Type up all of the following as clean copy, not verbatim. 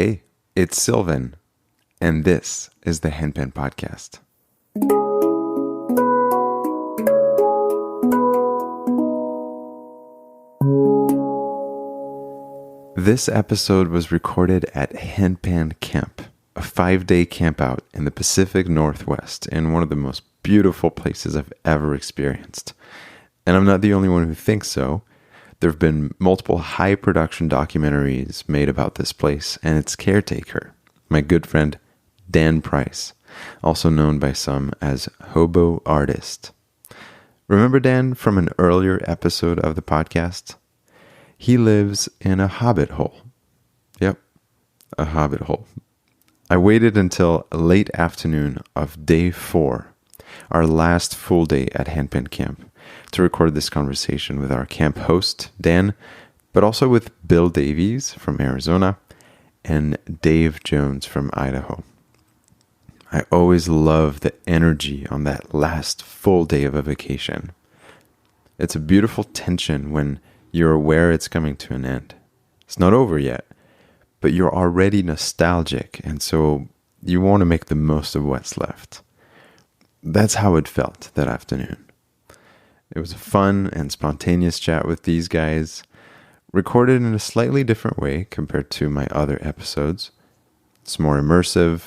Hey, it's Sylvan, and this is the Handpan Podcast. This episode was recorded at Handpan Camp, a 5-day campout in the Pacific Northwest in one of the most beautiful places I've ever experienced. And I'm not the only one who thinks so. There have been multiple high-production documentaries made about this place and its caretaker, my good friend Dan Price, also known by some as Hobo Artist. Remember Dan from an earlier episode of the podcast? He lives in a hobbit hole. Yep, a hobbit hole. I waited until late afternoon of day 4, our last full day at Handpan Camp, to record this conversation with our camp host, Dan, but also with Bill Davies from Arizona and Dave Jones from Idaho. I always love the energy on that last full day of a vacation. It's a beautiful tension when you're aware it's coming to an end. It's not over yet, but you're already nostalgic, and so you want to make the most of what's left. That's how it felt that afternoon. It was a fun and spontaneous chat with these guys, recorded in a slightly different way compared to my other episodes. It's more immersive.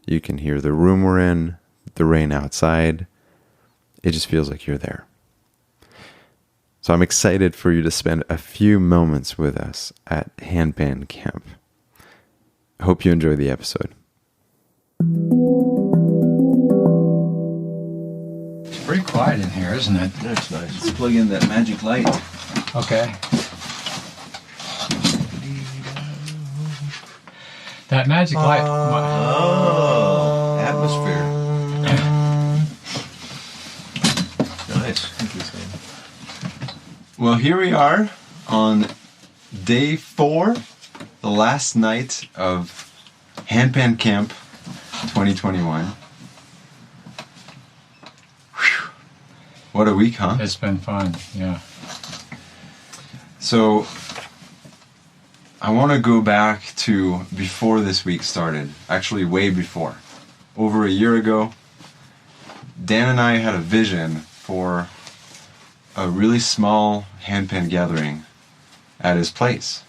You can hear the room we're in, the rain outside. It just feels like you're there. So I'm excited for you to spend a few moments with us at Handpan Camp. I hope you enjoy the episode. It's pretty quiet in here, isn't it? That's nice. Let's plug in that magic light. Okay. That magic light. Oh, atmosphere. Nice. Thank you, Sam. Well, here we are on day 4, the last night of Handpan Camp 2021. What a week, huh? It's been fun, yeah. So, I want to go back to before this week started. Actually, way before. Over a year ago, Dan and I had a vision for a really small handpan gathering at his place.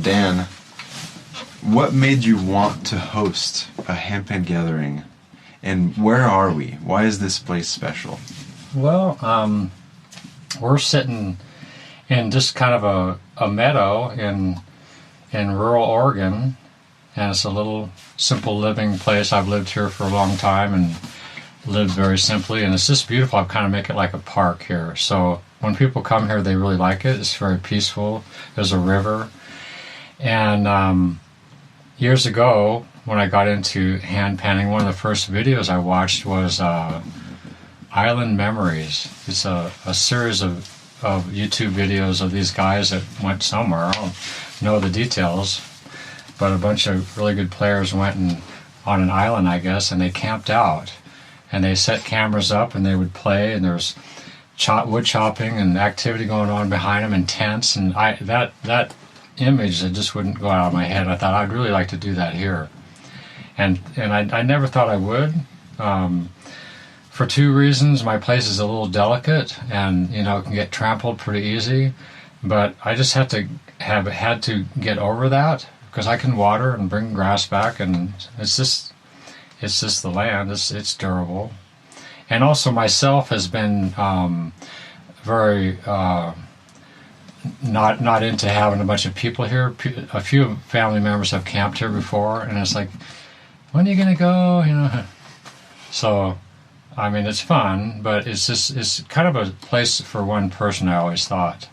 Dan, what made you want to host a handpan gathering? And where are we? Why is this place special? Well, we're sitting in just kind of a meadow in rural Oregon, and it's a little simple living place. I've lived here for a long time and lived very simply, and it's just beautiful. I kind of make it like a park here. So when people come here, they really like it. It's very peaceful. There's a river. And years ago, when I got into hand panning, one of the first videos I watched was Island Memories. It's a series of YouTube videos of these guys that went somewhere. I don't know the details, but a bunch of really good players went on an island, I guess, and they camped out. And they set cameras up and they would play, and there was wood chopping and activity going on behind them, and tents. And that image that just wouldn't go out of my head. I thought I'd really like to do that here. And I never thought I would, for 2 reasons. My place is a little delicate, and it can get trampled pretty easy. But I just had to get over that, because I can water and bring grass back, and it's just the land. It's durable, and also myself has been very not into having a bunch of people here. A few family members have camped here before, and it's like, when are you gonna go? So, I mean, it's fun, but it's kind of a place for one person, I always thought.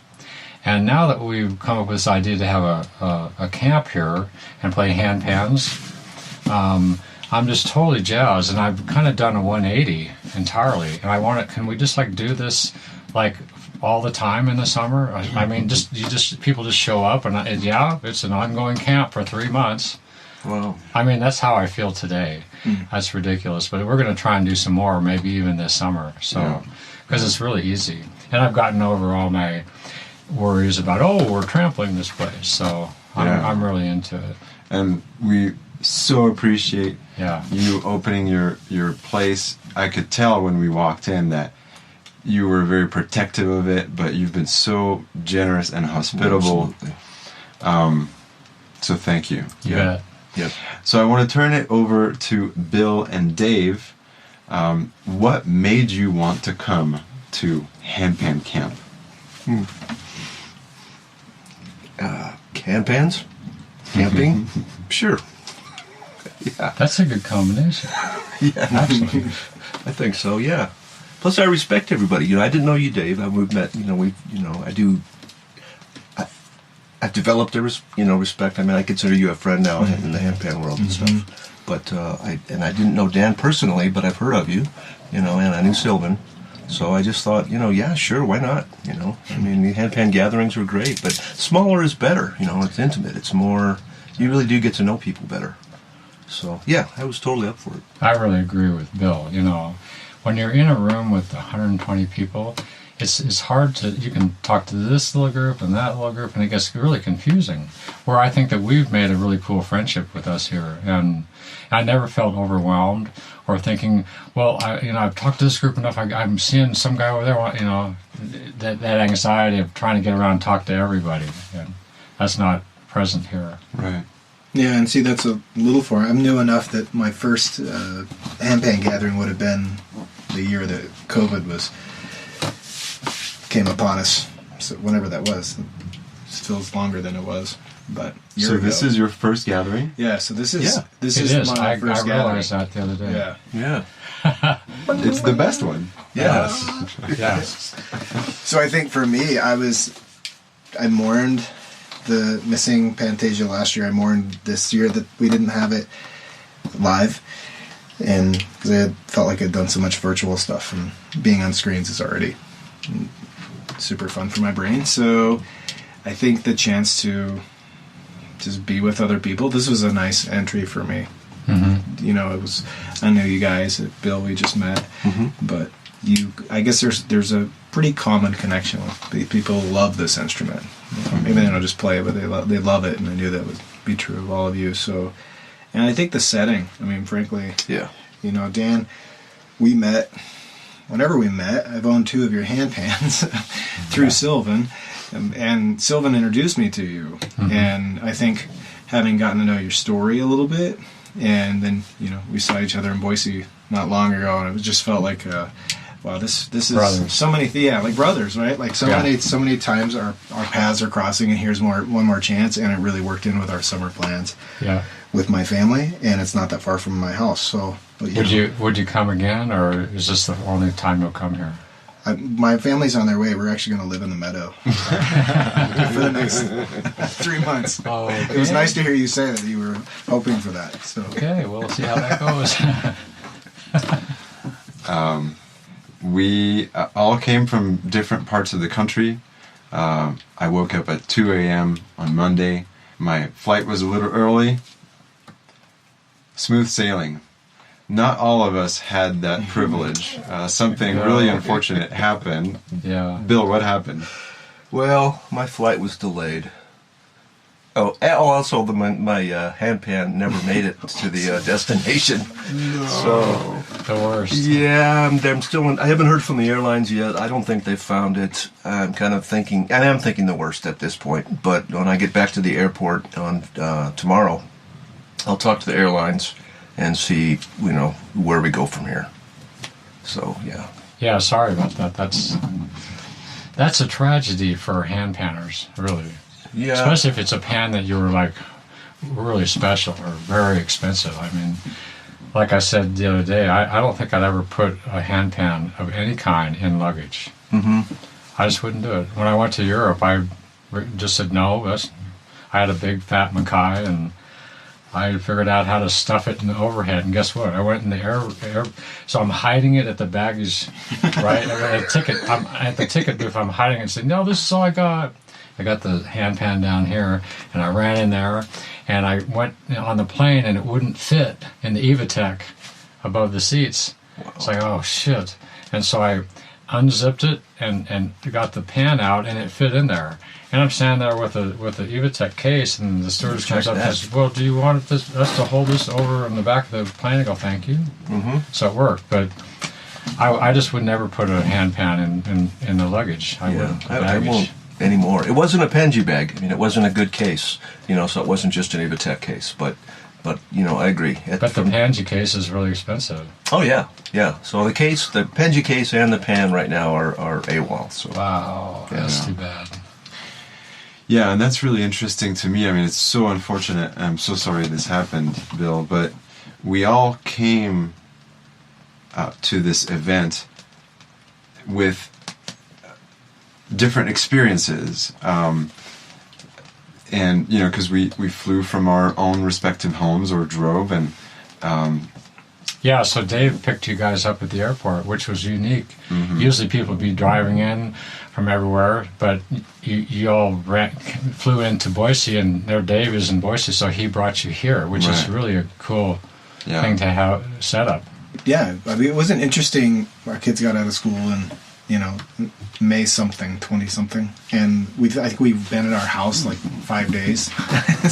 And now that we've come up with this idea to have a camp here and play handpans, I'm just totally jazzed, and I've kind of done a 180 entirely. And can we just do this all the time in the summer? I mean, people just show up, and it's an ongoing camp for 3 months. Wow. I mean, that's how I feel today. That's ridiculous, but we're going to try and do some more, maybe even this summer. So, because it's really easy, and I've gotten over all my worries about, we're trampling this place. So I'm really into it. And we so appreciate Yeah. you opening your place. I could tell when we walked in that you were very protective of it, but you've been so generous and hospitable. Absolutely. So thank you. You bet. Yep. So I want to turn it over to Bill and Dave. What made you want to come to Handpan Camp? Handpans? Camping? Sure. Yeah. That's a good combination. Yeah. Actually. I think so, yeah. Plus, I respect everybody. I didn't know you, Dave. We've met. I've developed a respect. I mean, I consider you a friend now in the handpan world and stuff. But I didn't know Dan personally, but I've heard of you. And I knew Sylvan. So I just thought, yeah, sure, why not? I mean, the handpan gatherings were great, but smaller is better. It's intimate. It's more. You really do get to know people better. So yeah, I was totally up for it. I really agree with Bill. When you're in a room with 120 people, it's hard to, you can talk to this little group and that little group, and it gets really confusing. Where I think that we've made a really cool friendship with us here, and I never felt overwhelmed or thinking, well, I've talked to this group enough. I'm seeing some guy over there. That anxiety of trying to get around and talk to everybody, and that's not present here. Right. Yeah, and see, that's a little far. I'm new enough that my first handpan gathering would have been the year that COVID came upon us. So whenever that was, it feels longer than it was. But So this is your first gathering? Yeah. So this is Yeah. this It is is. my I first gathering. realized that the other day. Yeah. Yeah. It's the best one. Yes. Yes. So I think for me, I mourned the missing Pantasia last year. I mourned this year that we didn't have it live, and because I felt like I'd done so much virtual stuff, and being on screens is already super fun for my brain. So I think the chance to just be with other people, this was a nice entry for me. Mm-hmm. I knew you guys, Bill, we just met, but I guess there's a pretty common connection with people who love this instrument. Maybe they don't just play it, but they love it, and I knew that would be true of all of you. So, and I think the setting, I mean, frankly, Yeah. Dan, we met, whenever we met, I've owned 2 of your handpans through Sylvan, and Sylvan introduced me to you, and I think having gotten to know your story a little bit, and then, we saw each other in Boise not long ago, and it just felt like, wow, this is Brothers. so many, like brothers, right? Like so many times our paths are crossing, and here's one more chance, and it really worked in with our summer plans. Yeah. With my family, and it's not that far from my house. So, Would you come again, or is this the only time you'll come here? My family's on their way. We're actually going to live in the meadow for the next 3 months. Oh, It was nice to hear you say that you were hoping for that. So Okay, we'll see how that goes. We all came from different parts of the country. I woke up at 2 a.m. on Monday. My flight was a little early. Smooth sailing. Not all of us had that privilege. Something really unfortunate happened. Yeah. Bill, what happened? Well, my flight was delayed. Oh, also my handpan never made it to the destination. No. So The worst. yeah, I'm still. I haven't heard from the airlines yet. I don't think they found it. I'm kind of thinking. I am thinking the worst at this point. But when I get back to the airport on tomorrow, I'll talk to the airlines and see, where we go from here. So yeah. Yeah, sorry about that. That's a tragedy for handpanners, really. Yeah. Especially if it's a pan that you were like really special or very expensive. I mean, like I said the other day, I don't think I'd ever put a handpan of any kind in luggage. Mm-hmm. I just wouldn't do it. When I went to Europe, I just said no. I had a big fat Mackay, and I figured out how to stuff it in the overhead. And guess what? I went in the air. So I'm hiding it at the baggage, right? I'm at the ticket booth. I'm hiding it and saying, no, this is all I got. I got the handpan down here, and I ran in there, and I went on the plane, and it wouldn't fit in the Evatech above the seats. Wow. It's like, oh, shit. And so unzipped it and got the pan out, and it fit in there. And I'm standing there with a Evitech case, and the stewardess comes up and says, "Well, do you want us to hold this over in the back of the plane?" I go, "Thank you." Mm-hmm. So it worked, but I just would never put a hand pan in the luggage. I won't anymore. It wasn't a Penji bag. I mean, it wasn't a good case, so it wasn't just an Evitech case, but I agree. But the Penji case is really expensive. Oh yeah. So the Penji case and the pan right now are AWOL. So. Wow, that's too bad. Yeah, and that's really interesting to me. I mean, it's so unfortunate. I'm so sorry this happened, Bill, but we all came to this event with different experiences. And, because we flew from our own respective homes or drove, and yeah, so Dave picked you guys up at the airport, which was unique. Mm-hmm. Usually people would be driving in from everywhere, but you all flew into Boise, and there Dave is in Boise, so he brought you here, which is really a cool thing to have set up. Yeah, I mean, it was an interesting. Our kids got out of school and May something, 20 something, and I think we've been at our house like 5 days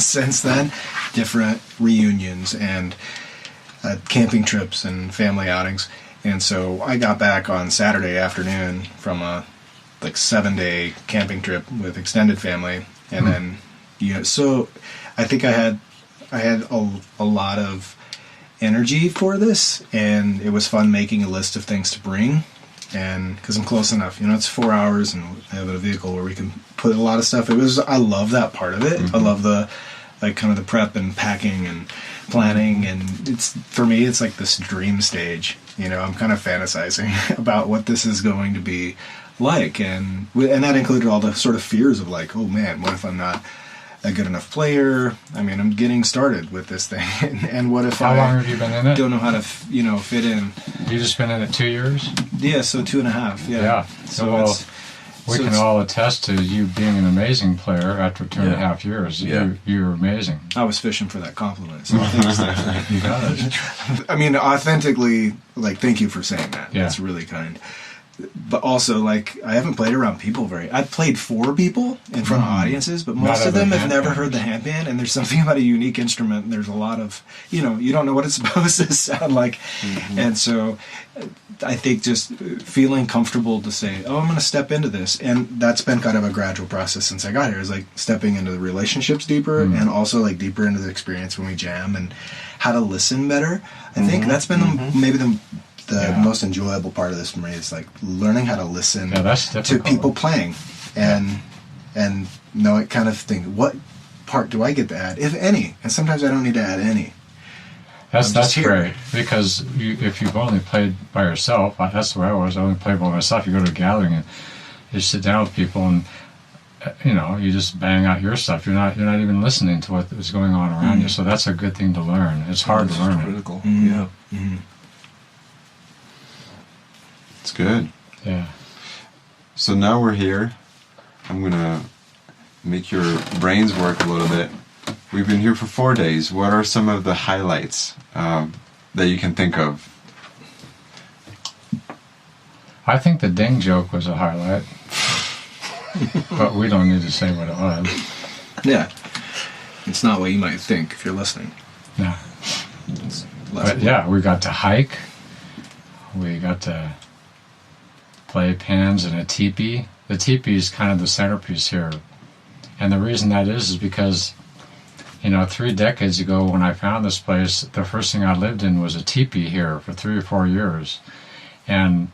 since then. Different reunions and camping trips and family outings, and so I got back on Saturday afternoon from a 7-day camping trip with extended family, and then so I think I had a lot of energy for this, and it was fun making a list of things to bring, and because I'm close enough, it's 4 hours, and I have a vehicle where we can put a lot of stuff. I love that part of it. I love the kind of the prep and packing and planning, and for me it's like this dream stage. I'm kind of fantasizing about what this is going to be like, and that included all the sort of fears of oh man, what if I'm not a good enough player? I mean, I'm getting started with this thing, and what if How long have you been in it? Don't know how to fit in. You just been in it 2 years? Yeah, so 2.5. Yeah. So we can all attest to you being an amazing player after 2.5 years. Yeah. You're amazing. I was fishing for that compliment. So thanks. You got it. I mean, authentically, thank you for saying that. Yeah. That's really kind. But also, I haven't played around people I've played for people in front of audiences, but most of them have never heard the handpan, and there's something about a unique instrument, and there's a lot of, you don't know what it's supposed to sound like. Mm-hmm. And so I think just feeling comfortable to say, I'm going to step into this, and that's been kind of a gradual process since I got here, is stepping into the relationships deeper, and also deeper into the experience when we jam, and how to listen better. I think that's been maybe the most enjoyable part of this for me is learning how to listen to people playing, and know it kind of think, what part do I get to add, if any? And sometimes I don't need to add any. That's great, because if you've only played by yourself, that's the way I was. I only played by myself. You go to a gathering and you sit down with people, and you just bang out your stuff. You're not even listening to what is going on around you. So that's a good thing to learn. It's hard to learn. Critical. Mm-hmm. Yeah. Mm-hmm. It's good. Yeah. So now we're here. I'm going to make your brains work a little bit. We've been here for 4 days. What are some of the highlights that you can think of? I think the ding joke was a highlight. But we don't need to say what it was. Yeah. It's not what you might think if you're listening. No. But yeah, we got to hike. We got to play pans in a teepee. The teepee is kind of the centerpiece here. And the reason that is because, 3 decades ago when I found this place, the first thing I lived in was a teepee here for 3 or 4 years. And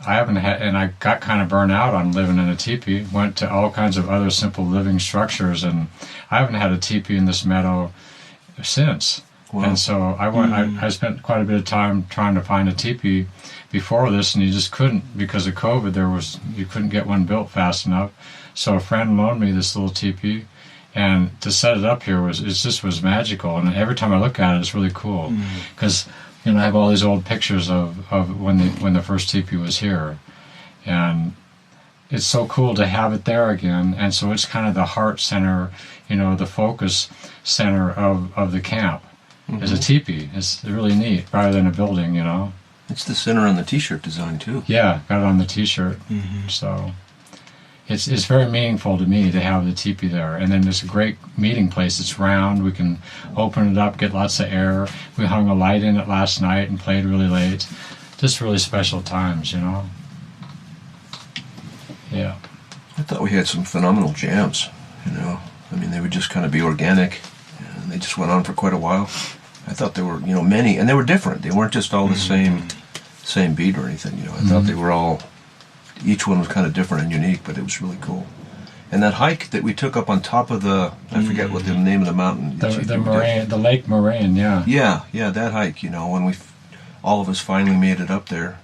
I got kind of burned out on living in a teepee, went to all kinds of other simple living structures, and I haven't had a teepee in this meadow since. Wow. And so I spent quite a bit of time trying to find a teepee before this, and you just couldn't, because of COVID. You couldn't get one built fast enough. So a friend loaned me this little teepee, and to set it up here was magical. And every time I look at it, it's really cool, because I have all these old pictures of when the first teepee was here, and it's so cool to have it there again. And so it's kind of the heart center, the focus center of the camp. Is a teepee. It's really neat, rather than a building, It's the center on the T-shirt design too. Yeah, got it on the T-shirt. So it's very meaningful to me to have the teepee there. And then it's a great meeting place. It's round. We can open it up, get lots of air. We hung a light in it last night and played really late. Just really special times, you know. Yeah. I thought we had some phenomenal jams, you know. I mean, they would just kind of be organic, and they just went on for quite a while. I thought there were, you know, many, and they were different. They weren't just all the same beat or anything, you know. I thought they were all, each one was kind of different and unique, but it was really cool. And that hike that we took up on top of the, I forget what the name of the mountain. The Lake Moraine, yeah. Yeah, that hike, you know, when all of us finally made it up there.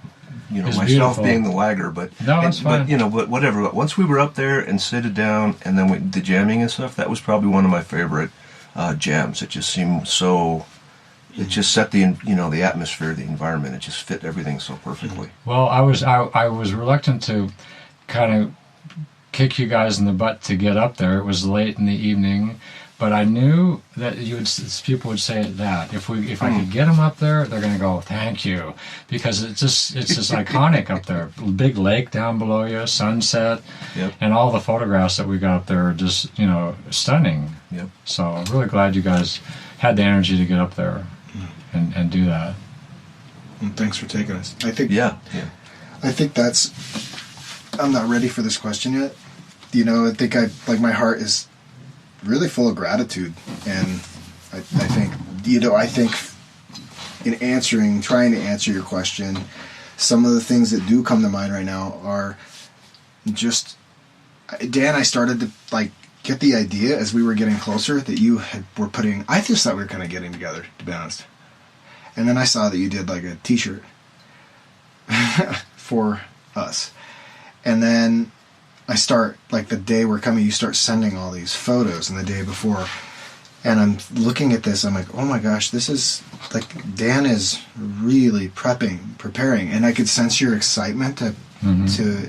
You know, It's myself beautiful. being the lagger, but it's fine. But you know, but whatever. Once we were up there and sitted down, and then the jamming and stuff, that was probably one of my favorite jams. It just seemed so. It just set the atmosphere, the environment. It just fit everything so perfectly. Well, I was reluctant to kind of kick you guys in the butt to get up there. It was late in the evening, but I knew that people would say that if I could get them up there, they're going to go thank you, because it's just iconic up there. Big lake down below you, sunset, and all the photographs that we got up there are just stunning. Yep. So I'm really glad you guys had the energy to get up there and do that. And thanks for taking us. I think. Yeah. I think that's. I'm not ready for this question yet. You know, I think my heart is really full of gratitude, and I think in trying to answer your question, some of the things that do come to mind right now are just, Dan, I started to get the idea as we were getting closer that were putting, I just thought we were kind of getting together, to be honest. And then I saw that you did a t-shirt for us. And then I start, the day we're coming, you start sending all these photos, and the day before, and I'm looking at this, I'm like, oh my gosh, this is, Dan is really preparing, and I could sense your excitement to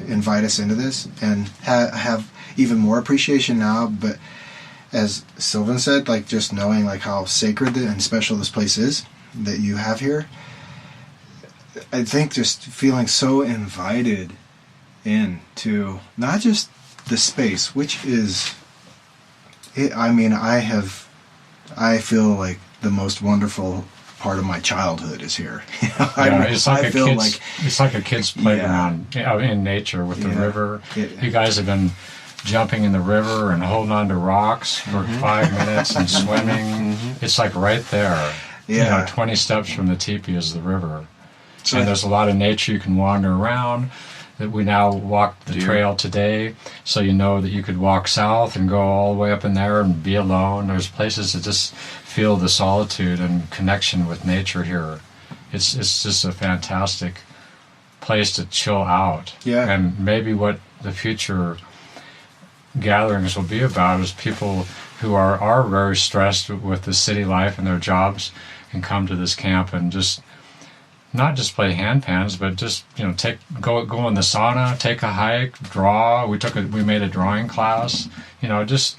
invite us into this, and have even more appreciation now, but as Sylvan said, just knowing, how sacred and special this place is that you have here, I think just feeling so invited into not just the space, which is, I feel like the most wonderful part of my childhood is here. It's like a kid's playground in nature with the river. You guys have been jumping in the river and holding on to rocks for 5 minutes and swimming. It's right there. 20 steps from the teepee is the river. And there's a lot of nature you can wander around. That we now walked the trail today, so you know that you could walk south and go all the way up in there and be alone. There's places to just feel the solitude and connection with nature here. It's just a fantastic place to chill out. Yeah. And maybe what the future gatherings will be about is people who are very stressed with the city life and their jobs can come to this camp and just not just play handpans, but just go in the sauna, take a hike, draw. We made a drawing class. It's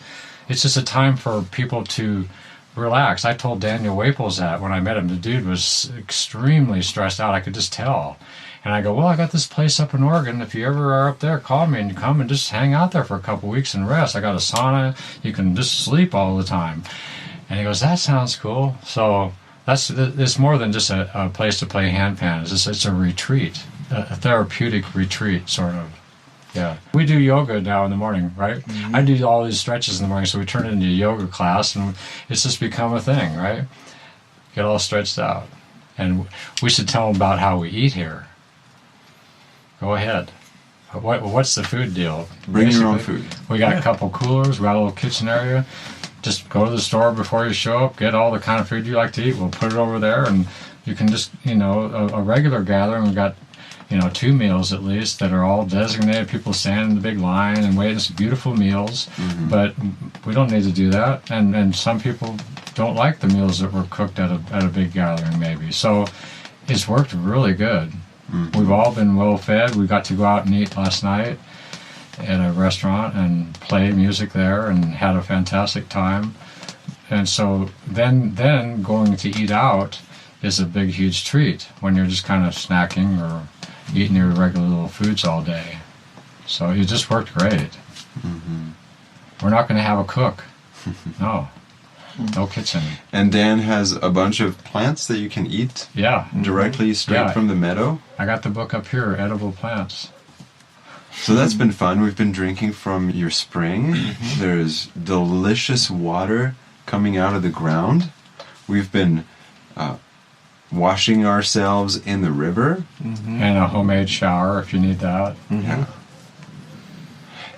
just a time for people to relax. I told Daniel Waples that when I met him. The dude was extremely stressed out. I could just tell. And I go, well, I got this place up in Oregon. If you ever are up there, call me and you come and just hang out there for a couple weeks and rest. I got a sauna. You can just sleep all the time. And he goes, that sounds cool. So it's more than just a place to play handpans. It's a retreat, a therapeutic retreat, sort of. Yeah. We do yoga now in the morning, right? I do all these stretches in the morning, so we turn it into a yoga class, and it's just become a thing, right? Get all stretched out. And we should tell them about how we eat here. Go ahead. What's the food deal? Bring your own food. We got a couple coolers, we got a little kitchen area. Just go to the store before you show up, get all the kind of food you like to eat. We'll put it over there, and you can just, a regular gathering. We've got, 2 meals at least that are all designated. People stand in the big line and wait. It's beautiful meals, but we don't need to do that. And some people don't like the meals that were cooked at a big gathering, maybe. So it's worked really good. We've all been well fed. We got to go out and eat last night at a restaurant and play music there and had a fantastic time. And so then going to eat out is a big, huge treat when you're just kind of snacking or eating your regular little foods all day. So it just worked great. Mm-hmm. We're not going to have a cook. No kitchen. And Dan has a bunch of plants that you can eat Yeah. directly straight from the meadow. I got the book up here, Edible Plants. So that's been fun. We've been drinking from your spring. Mm-hmm. There's delicious water coming out of the ground. We've been washing ourselves in the river. Mm-hmm. And a homemade shower if you need that. Mm-hmm. Yeah.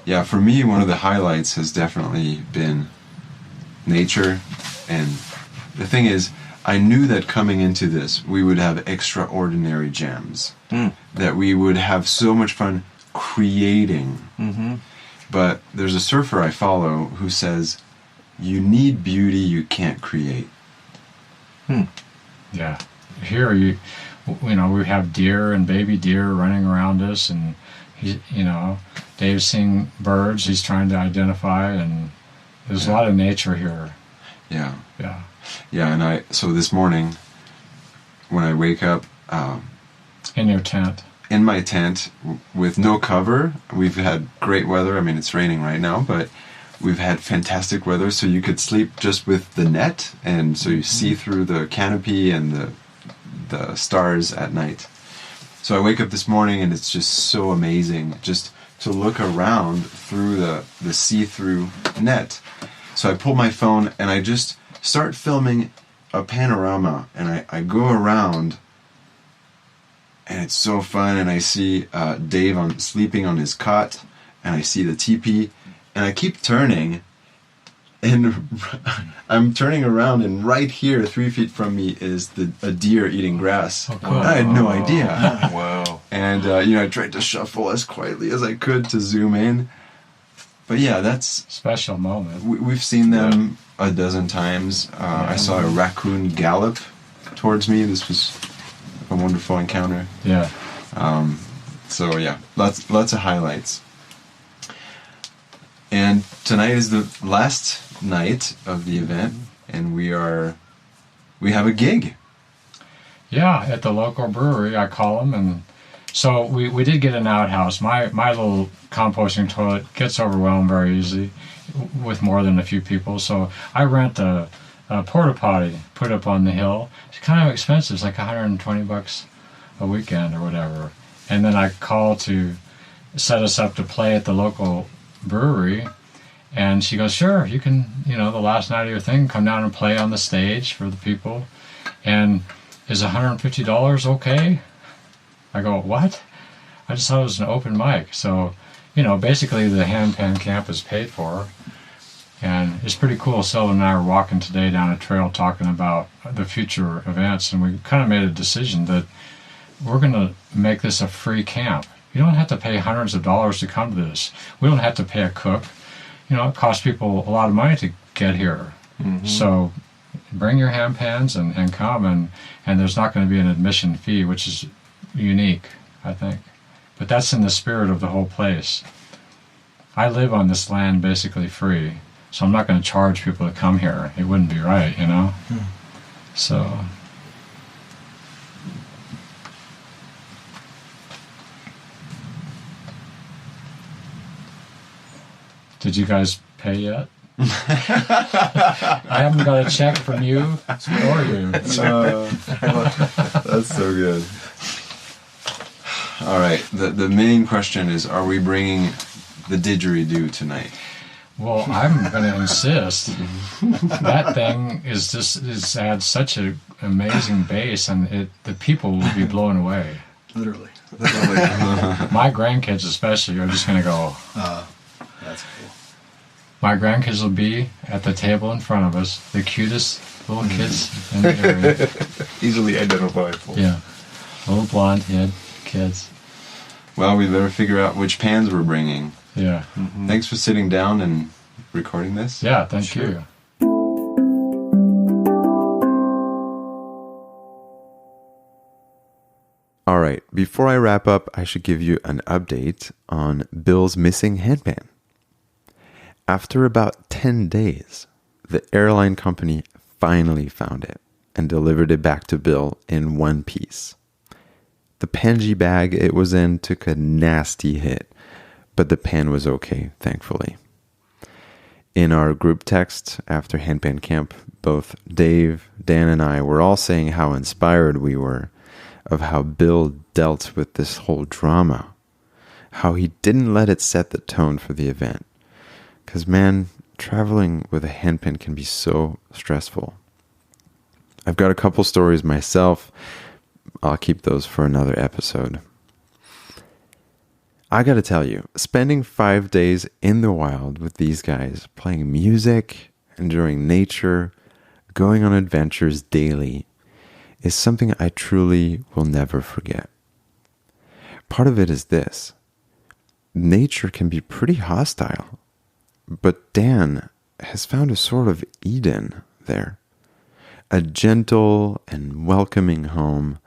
Yeah, for me, one of the highlights has definitely been nature. And the thing is, I knew that coming into this, we would have extraordinary gems. That we would have so much fun creating. Mm-hmm. But there's a surfer I follow who says, you need beauty you can't create. Yeah. Here we have deer and baby deer running around us, and Dave's seeing birds he's trying to identify, and there's a lot of nature here. Yeah. Yeah. Yeah, and so this morning, when I wake up, In your tent. in my tent with no cover, we've had great weather. I mean, it's raining right now, but we've had fantastic weather, so you could sleep just with the net, and so you see through the canopy and the stars at night. So I wake up this morning, and it's just so amazing just to look around through the see-through net. So I pull my phone, and I just start filming a panorama, and I go around, and it's so fun, and I see Dave sleeping on his cot, and I see the teepee, and I keep turning, and I'm turning around, and right here, 3 feet from me, is a deer eating grass. Oh, cool. I had no idea. Wow. And, I tried to shuffle as quietly as I could to zoom in. But yeah, that's... Special moment. We've seen them a dozen times. I saw a raccoon gallop towards me. This was a wonderful encounter. Yeah. So yeah, lots of highlights. And tonight is the last night of the event, and we have a gig. Yeah, at the local brewery, I call them, and so we did get an outhouse. My little composting toilet gets overwhelmed very easily with more than a few people, so I rent a porta potty, put up on the hill. It's kind of expensive. It's like $120 a weekend or whatever. And then I call to set us up to play at the local brewery, and she goes, sure, you can, the last night of your thing, come down and play on the stage for the people. And is $150 okay? I go, what? I just thought it was an open mic. So, basically the Handpan Camp is paid for. And it's pretty cool. Sylvan and I were walking today down a trail talking about the future events, and we kind of made a decision that we're going to make this a free camp. You don't have to pay hundreds of dollars to come to this. We don't have to pay a cook. It costs people a lot of money to get here. Mm-hmm. So bring your handpans and come, and there's not going to be an admission fee, which is unique, I think. But that's in the spirit of the whole place. I live on this land basically free, so I'm not going to charge people to come here. It wouldn't be right, So... Did you guys pay yet? I haven't got a check from you or you. That's so good. All right. The main question is, are we bringing the didgeridoo tonight? Well, I'm going to insist. That thing adds such an amazing bass, and the people will be blown away. Literally. My grandkids especially are just going to go... That's cool. My grandkids will be at the table in front of us, the cutest little kids in the area. Easily identifiable. Yeah. Little blonde head kids. Well, we better figure out which pans we're bringing. Yeah. Mm-hmm. Thanks for sitting down and recording this. Yeah, thank you. All right, before I wrap up, I should give you an update on Bill's missing handpan. After about 10 days, the airline company finally found it, and delivered it back to Bill in one piece. The Panji bag it was in took a nasty hit, but the pan was okay, thankfully. In our group text after Handpan Camp, both Dave, Dan, and I were all saying how inspired we were of how Bill dealt with this whole drama, how he didn't let it set the tone for the event. Because, man, traveling with a handpan can be so stressful. I've got a couple stories myself. I'll keep those for another episode. I gotta tell you, spending 5 days in the wild with these guys, playing music, enjoying nature, going on adventures daily, is something I truly will never forget. Part of it is this. Nature can be pretty hostile, but Dan has found a sort of Eden there. A gentle and welcoming home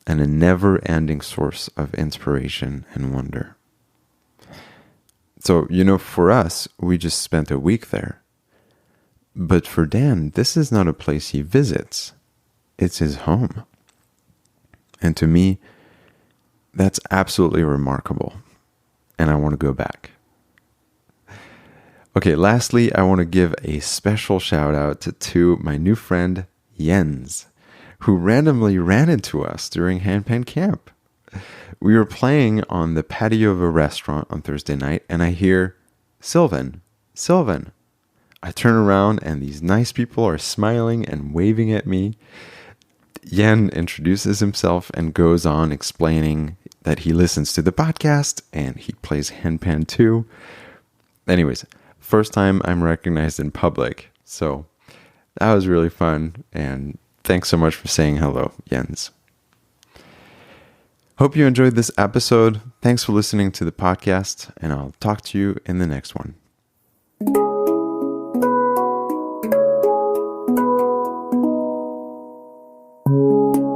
and a never-ending source of inspiration and wonder. So, for us, we just spent a week there. But for Dan, this is not a place he visits. It's his home. And to me, that's absolutely remarkable. And I want to go back. Okay, lastly, I want to give a special shout out to my new friend, Jens, who randomly ran into us during Handpan Camp. We were playing on the patio of a restaurant on Thursday night, and I hear, Sylvan. I turn around, and these nice people are smiling and waving at me. Yen introduces himself and goes on explaining that he listens to the podcast, and he plays Handpan too. Anyways, first time I'm recognized in public, so that was really fun, and thanks so much for saying hello, Jens. Hope you enjoyed this episode. Thanks for listening to the podcast, and I'll talk to you in the next one. Thank you.